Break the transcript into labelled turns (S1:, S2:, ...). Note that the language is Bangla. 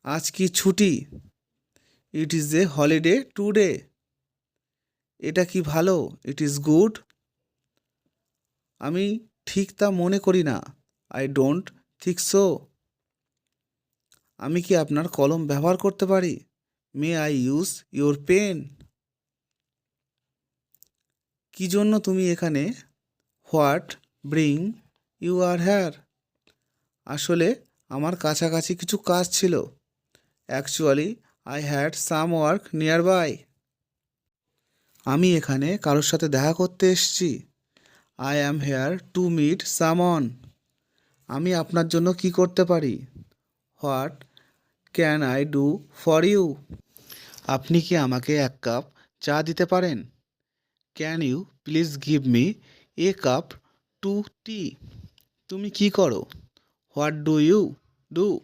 S1: আজ কি ছুটি? It is a holiday today. এটা কি ভালো? It is good. আমি ঠিক তা মনে করি না। I don't think so. আমি কি আপনার কলম ব্যবহার করতে পারি? May I use your pen? কি জন্য তুমি এখানে? What bring you are here? আসলে আমার কাছাকাছি কিছু কাজ ছিল। Actually I had some work nearby. আমি এখানে কারোর সাথে দেখা করতে এসেছি। I am here to meet সামন। আমি আপনার জন্য কি করতে পারি? What can I do for you? আপনি কি আমাকে এক কাপ চা দিতে পারেন? Can you please give me a cup to tea? তুমি কি করো? What do you do?